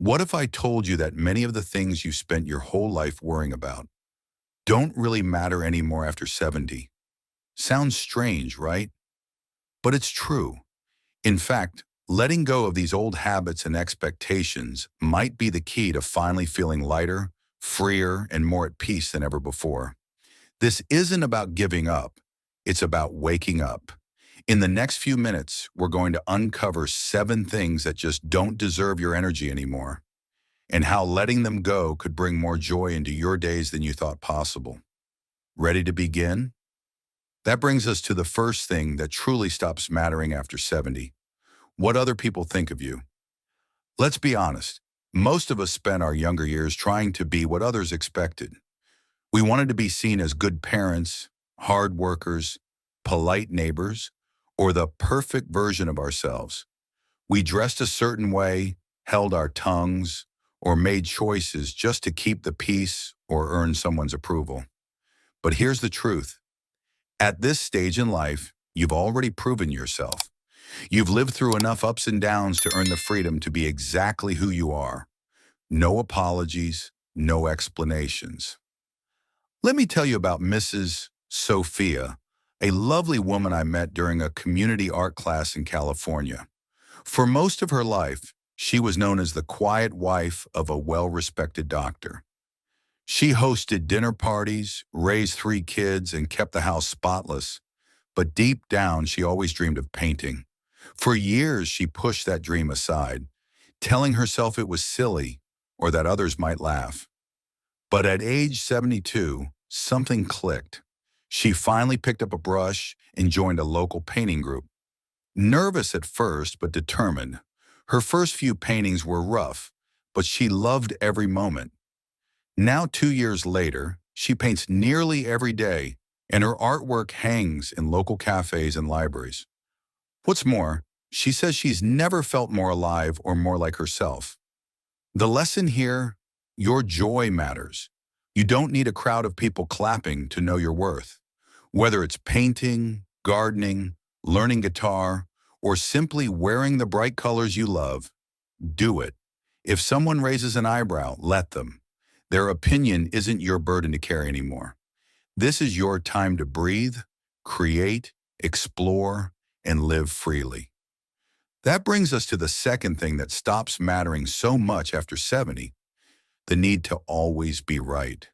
What if I told you that many of the things you spent your whole life worrying about don't really matter anymore after 70? Sounds strange, right? But it's true. In fact, letting go of these old habits and expectations might be the key to finally feeling lighter, freer, and more at peace than ever before. This isn't about giving up. It's about waking up. In the next few minutes, we're going to uncover 7 things that just don't deserve your energy anymore, and how letting them go could bring more joy into your days than you thought possible. Ready to begin? That brings us to the first thing that truly stops mattering after 70. What other people think of you. Let's be honest. Most of us spent our younger years trying to be what others expected. We wanted to be seen as good parents, hard workers, polite neighbors, or the perfect version of ourselves. We dressed a certain way, held our tongues, or made choices just to keep the peace or earn someone's approval. But here's the truth. At this stage in life, you've already proven yourself. You've lived through enough ups and downs to earn the freedom to be exactly who you are. No apologies, no explanations. Let me tell you about Mrs. Sophia, a lovely woman I met during a community art class in California. For most of her life, she was known as the quiet wife of a well-respected doctor. She hosted dinner parties, raised 3 kids, and kept the house spotless. But deep down, she always dreamed of painting. For years, she pushed that dream aside, telling herself it was silly or that others might laugh. But at age 72, something clicked. She finally picked up a brush and joined a local painting group. Nervous at first, but determined. Her first few paintings were rough, but she loved every moment. Now, 2 years later, she paints nearly every day, and her artwork hangs in local cafes and libraries. What's more, she says she's never felt more alive or more like herself. The lesson here, your joy matters. You don't need a crowd of people clapping to know your worth. Whether it's painting, gardening, learning guitar, or simply wearing the bright colors you love, do it. If someone raises an eyebrow, let them. Their opinion isn't your burden to carry anymore. This is your time to breathe, create, explore, and live freely. That brings us to the second thing that stops mattering so much after 70, the need to always be right.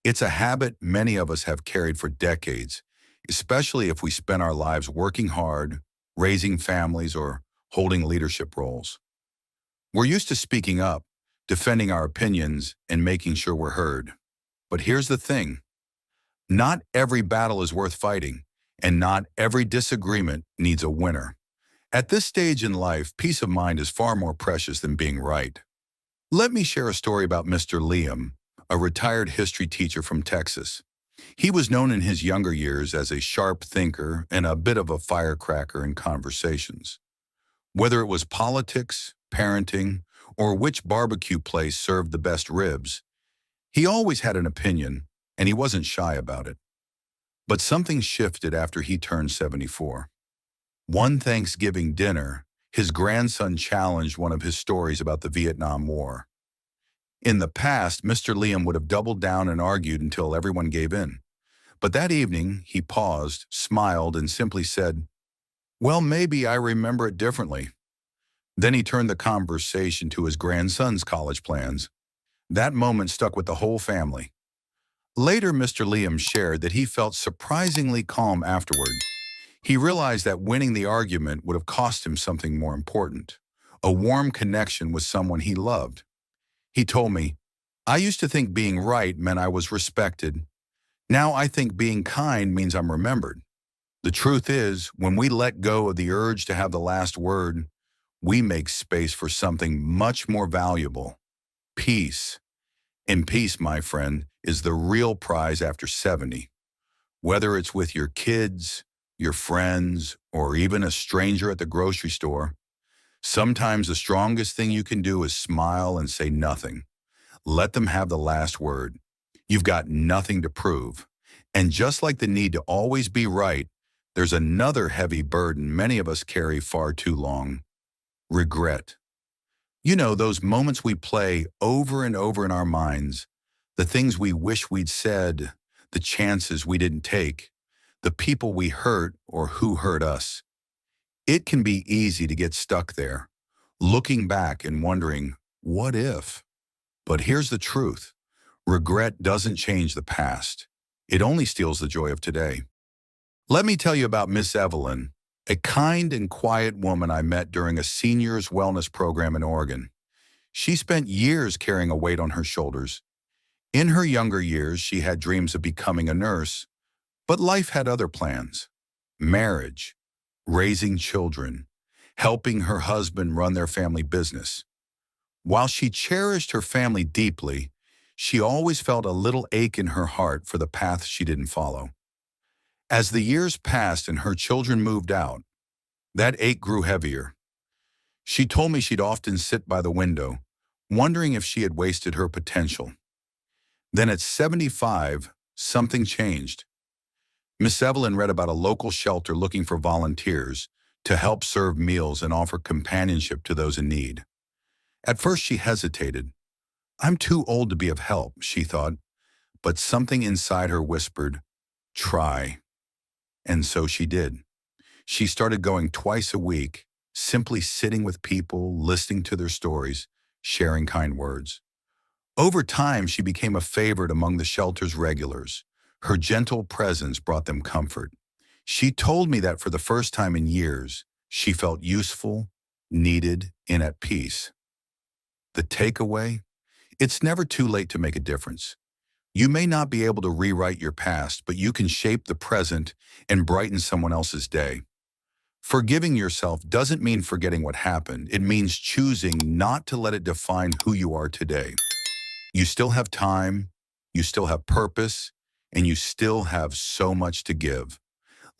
It's a habit many of us have carried for decades, especially if we spend our lives working hard, raising families, or holding leadership roles. We're used to speaking up, defending our opinions, and making sure we're heard. But here's the thing. Not every battle is worth fighting, and not every disagreement needs a winner. At this stage in life, peace of mind is far more precious than being right. Let me share a story about Mr. Liam, a retired history teacher from Texas. He was known in his younger years as a sharp thinker and a bit of a firecracker in conversations. Whether it was politics, parenting, or which barbecue place served the best ribs, he always had an opinion, and he wasn't shy about it. But something shifted after he turned 74. One Thanksgiving dinner, his grandson challenged one of his stories about the Vietnam War. In the past, Mr. Liam would have doubled down and argued until everyone gave in. But that evening, he paused, smiled, and simply said, "Well, maybe I remember it differently." Then he turned the conversation to his grandson's college plans. That moment stuck with the whole family. Later, Mr. Liam shared that he felt surprisingly calm afterward. He realized that winning the argument would have cost him something more important, a warm connection with someone he loved. He told me, "I used to think being right meant I was respected. Now I think being kind means I'm remembered." The truth is, when we let go of the urge to have the last word, we make space for something much more valuable, peace. And peace, my friend, is the real prize after 70. Whether it's with your kids, your friends, or even a stranger at the grocery store, sometimes the strongest thing you can do is smile and say nothing. Let them have the last word. You've got nothing to prove. And just like the need to always be right, there's another heavy burden many of us carry far too long: regret. You know, those moments we play over and over in our minds, the things we wish we'd said, the chances we didn't take, the people we hurt or who hurt us. It can be easy to get stuck there, looking back and wondering, what if? But here's the truth. Regret doesn't change the past. It only steals the joy of today. Let me tell you about Miss Evelyn, a kind and quiet woman I met during a seniors wellness program in Oregon. She spent years carrying a weight on her shoulders. In her younger years, she had dreams of becoming a nurse, but life had other plans. Marriage, raising children, helping her husband run their family business. While she cherished her family deeply, she always felt a little ache in her heart for the path she didn't follow. As the years passed and her children moved out, that ache grew heavier. She told me she'd often sit by the window, wondering if she had wasted her potential. Then at 75, something changed. Miss Evelyn read about a local shelter looking for volunteers to help serve meals and offer companionship to those in need. At first she hesitated. I'm too old to be of help, she thought, but something inside her whispered, try. And so she did. She started going twice a week, simply sitting with people, listening to their stories, sharing kind words. Over time, she became a favorite among the shelter's regulars. Her gentle presence brought them comfort. She told me that for the first time in years, she felt useful, needed, and at peace. The takeaway? It's never too late to make a difference. You may not be able to rewrite your past, but you can shape the present and brighten someone else's day. Forgiving yourself doesn't mean forgetting what happened. It means choosing not to let it define who you are today. You still have time, you still have purpose, and you still have so much to give.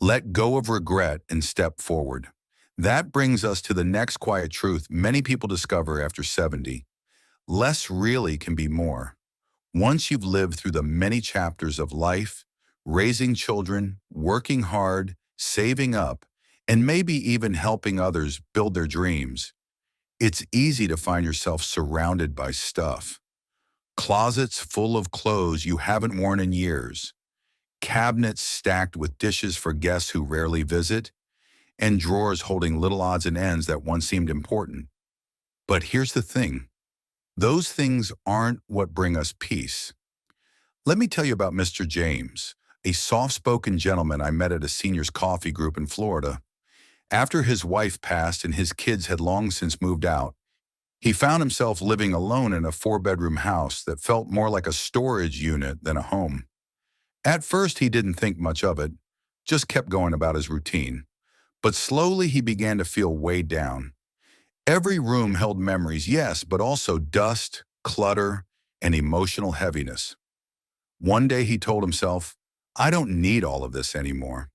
Let go of regret and step forward. That brings us to the next quiet truth many people discover after 70. Less really can be more. Once you've lived through the many chapters of life, raising children, working hard, saving up, and maybe even helping others build their dreams, it's easy to find yourself surrounded by stuff. Closets full of clothes you haven't worn in years, cabinets stacked with dishes for guests who rarely visit, and drawers holding little odds and ends that once seemed important. But here's the thing. Those things aren't what bring us peace. Let me tell you about Mr. James, a soft-spoken gentleman I met at a seniors coffee group in Florida. After his wife passed and his kids had long since moved out, he found himself living alone in a 4-bedroom house that felt more like a storage unit than a home. At first, he didn't think much of it, just kept going about his routine. But slowly, he began to feel weighed down. Every room held memories, yes, but also dust, clutter, and emotional heaviness. One day, he told himself, I don't need all of this anymore.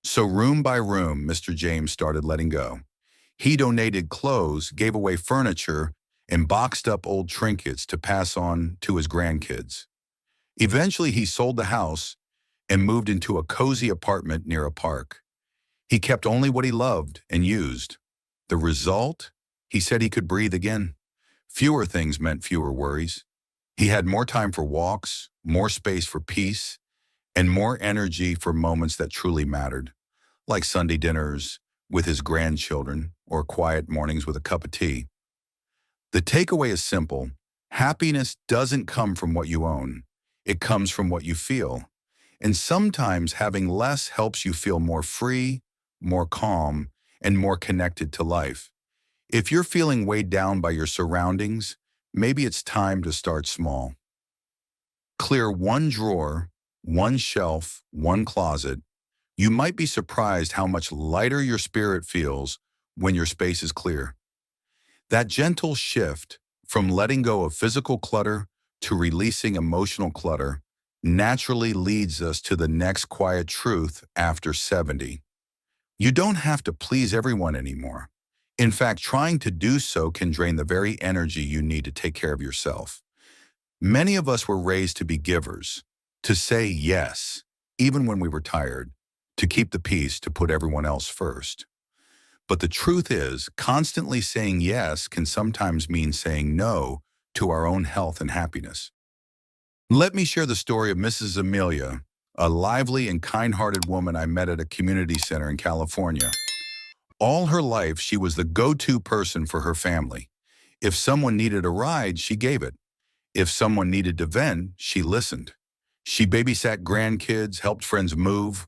So room by room, Mr. James started letting go. He donated clothes, gave away furniture, and boxed up old trinkets to pass on to his grandkids. Eventually, he sold the house and moved into a cozy apartment near a park. He kept only what he loved and used. The result? He said he could breathe again. Fewer things meant fewer worries. He had more time for walks, more space for peace, and more energy for moments that truly mattered, like Sunday dinners with his grandchildren or quiet mornings with a cup of tea. The takeaway is simple. Happiness doesn't come from what you own. It comes from what you feel. And sometimes having less helps you feel more free, more calm, and more connected to life. If you're feeling weighed down by your surroundings, maybe it's time to start small. Clear one drawer, one shelf, one closet. You might be surprised how much lighter your spirit feels when your space is clear. That gentle shift from letting go of physical clutter to releasing emotional clutter naturally leads us to the next quiet truth after 70. You don't have to please everyone anymore. In fact, trying to do so can drain the very energy you need to take care of yourself. Many of us were raised to be givers, to say yes, even when we were tired, to keep the peace, to put everyone else first. But the truth is, constantly saying yes can sometimes mean saying no to our own health and happiness. Let me share the story of Mrs. Amelia, a lively and kind-hearted woman I met at a community center in California. All her life, she was the go-to person for her family. If someone needed a ride, she gave it. If someone needed to vent, she listened. She babysat grandkids, helped friends move,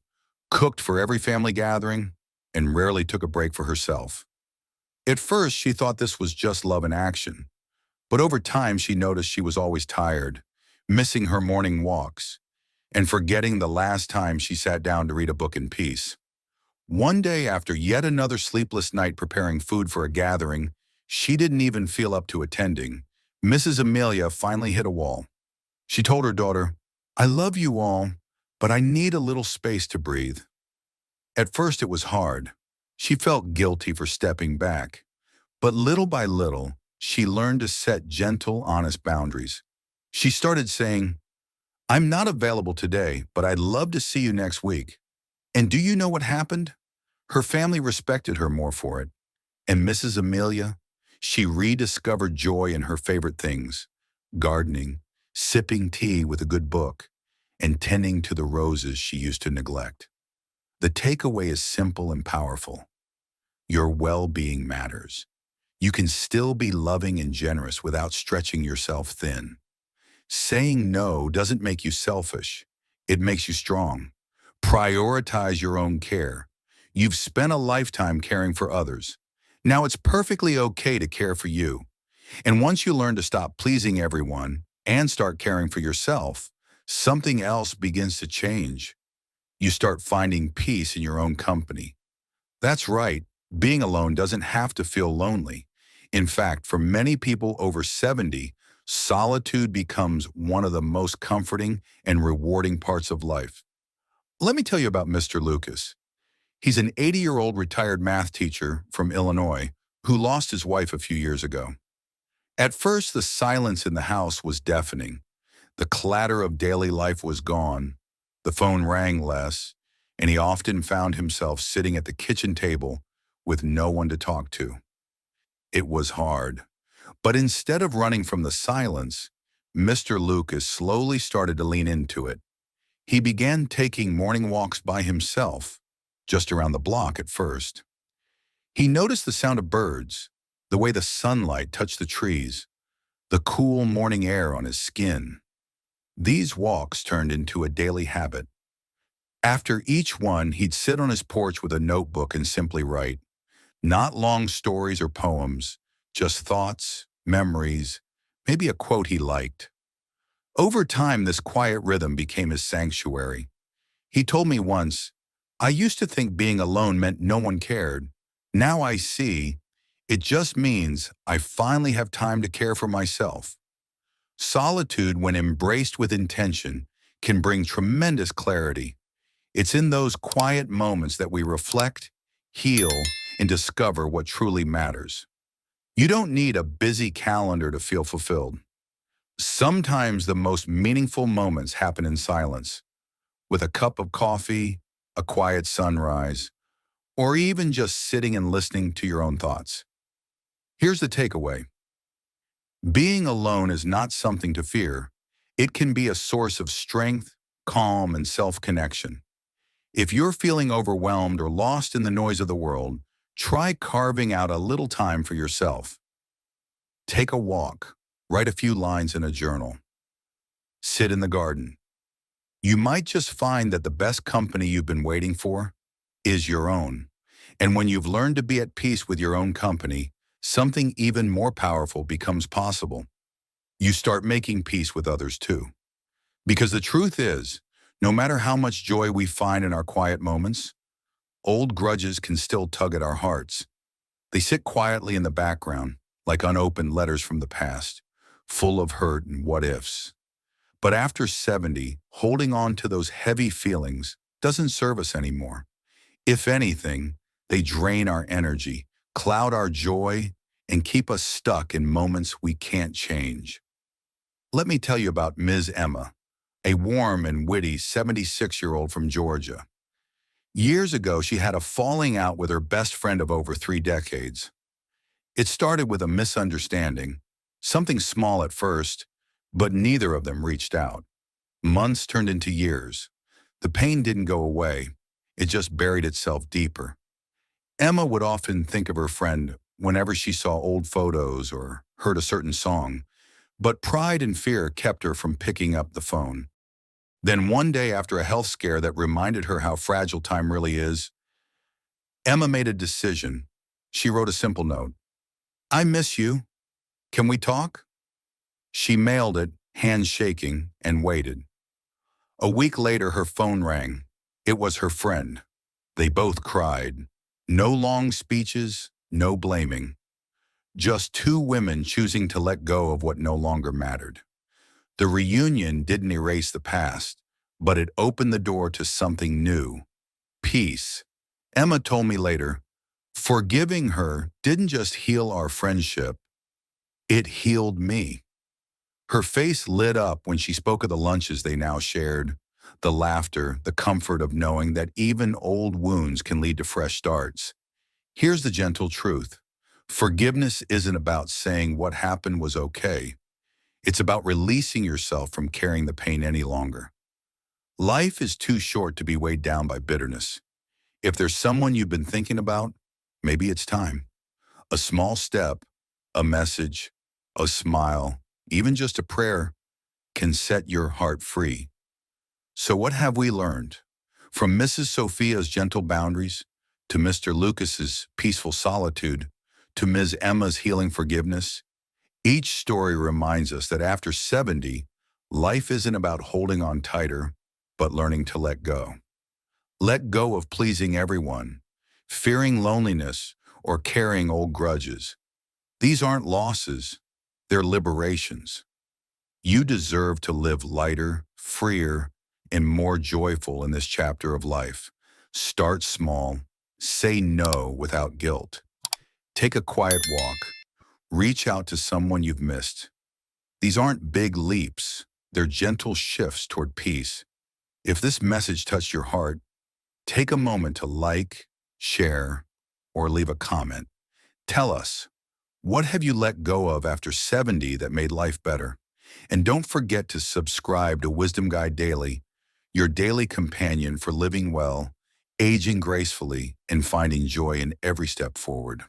cooked for every family gathering, and rarely took a break for herself. At first, she thought this was just love in action. But over time, she noticed she was always tired, missing her morning walks, and forgetting the last time she sat down to read a book in peace. One day, after yet another sleepless night preparing food for a gathering she didn't even feel up to attending, Mrs. Amelia finally hit a wall. She told her daughter, "I love you all, but I need a little space to breathe." At first it was hard. She felt guilty for stepping back. But little by little, she learned to set gentle, honest boundaries. She started saying, "I'm not available today, but I'd love to see you next week." And do you know what happened? Her family respected her more for it. And Mrs. Amelia, she rediscovered joy in her favorite things: gardening, sipping tea with a good book, and tending to the roses she used to neglect. The takeaway is simple and powerful. Your well-being matters. You can still be loving and generous without stretching yourself thin. Saying no doesn't make you selfish. It makes you strong. Prioritize your own care. You've spent a lifetime caring for others. Now it's perfectly okay to care for you. And once you learn to stop pleasing everyone and start caring for yourself, something else begins to change. You start finding peace in your own company. That's right, being alone doesn't have to feel lonely. In fact, for many people over 70, solitude becomes one of the most comforting and rewarding parts of life. Let me tell you about Mr. Lucas. He's an 80-year-old retired math teacher from Illinois who lost his wife a few years ago. At first, the silence in the house was deafening. The clatter of daily life was gone. The phone rang less, and he often found himself sitting at the kitchen table with no one to talk to. It was hard. But instead of running from the silence, Mr. Lucas slowly started to lean into it. He began taking morning walks by himself, just around the block at first. He noticed the sound of birds, the way the sunlight touched the trees, the cool morning air on his skin. These walks turned into a daily habit. After each one, he'd sit on his porch with a notebook and simply write. Not long stories or poems, just thoughts, memories, maybe a quote he liked. Over time, this quiet rhythm became his sanctuary. He told me once, "I used to think being alone meant no one cared. Now I see, it just means I finally have time to care for myself." Solitude, when embraced with intention, can bring tremendous clarity. It's in those quiet moments that we reflect, heal, and discover what truly matters. You don't need a busy calendar to feel fulfilled. Sometimes the most meaningful moments happen in silence, with a cup of coffee, a quiet sunrise, or even just sitting and listening to your own thoughts. Here's the takeaway. Being alone is not something to fear. It can be a source of strength, calm, and self-connection. If you're feeling overwhelmed or lost in the noise of the world, try carving out a little time for yourself. Take a walk, write a few lines in a journal, sit in the garden. You might just find that the best company you've been waiting for is your own. And when you've learned to be at peace with your own company, something even more powerful becomes possible. You start making peace with others too. Because the truth is, no matter how much joy we find in our quiet moments, old grudges can still tug at our hearts. They sit quietly in the background, like unopened letters from the past, full of hurt and what-ifs. But after 70, holding on to those heavy feelings doesn't serve us anymore. If anything, they drain our energy, cloud our joy, and keep us stuck in moments we can't change. Let me tell you about Ms. Emma, a warm and witty 76-year-old from Georgia. Years ago, she had a falling out with her best friend of over 3 decades. It started with a misunderstanding, something small at first, but neither of them reached out. Months turned into years. The pain didn't go away. It just buried itself deeper. Emma would often think of her friend whenever she saw old photos or heard a certain song, but pride and fear kept her from picking up the phone. Then one day, after a health scare that reminded her how fragile time really is, Emma made a decision. She wrote a simple note. "I miss you. Can we talk?" She mailed it, hands shaking, and waited. A week later, her phone rang. It was her friend. They both cried. No long speeches, no blaming. Just two women choosing to let go of what no longer mattered. The reunion didn't erase the past, but it opened the door to something new. Peace. Emma told me later, forgiving her didn't just heal our friendship, it healed me. Her face lit up when she spoke of the lunches they now shared, the laughter, the comfort of knowing that even old wounds can lead to fresh starts. Here's the gentle truth. Forgiveness isn't about saying what happened was okay. It's about releasing yourself from carrying the pain any longer. Life is too short to be weighed down by bitterness. If there's someone you've been thinking about, maybe it's time. A small step, a message, a smile, even just a prayer can set your heart free. So what have we learned? From Mrs. Sophia's gentle boundaries, to Mr. Lucas's peaceful solitude, to Ms. Emma's healing forgiveness, each story reminds us that after 70, life isn't about holding on tighter, but learning to let go. Let go of pleasing everyone, fearing loneliness, or carrying old grudges. These aren't losses, they're liberations. You deserve to live lighter, freer, and more joyful in this chapter of life. Start small, say no without guilt. Take a quiet walk, reach out to someone you've missed. These aren't big leaps, they're gentle shifts toward peace. If this message touched your heart, take a moment to like, share, or leave a comment. Tell us, what have you let go of after 70 that made life better? And don't forget to subscribe to Wisdom Guide Daily, your daily companion for living well, aging gracefully, and finding joy in every step forward.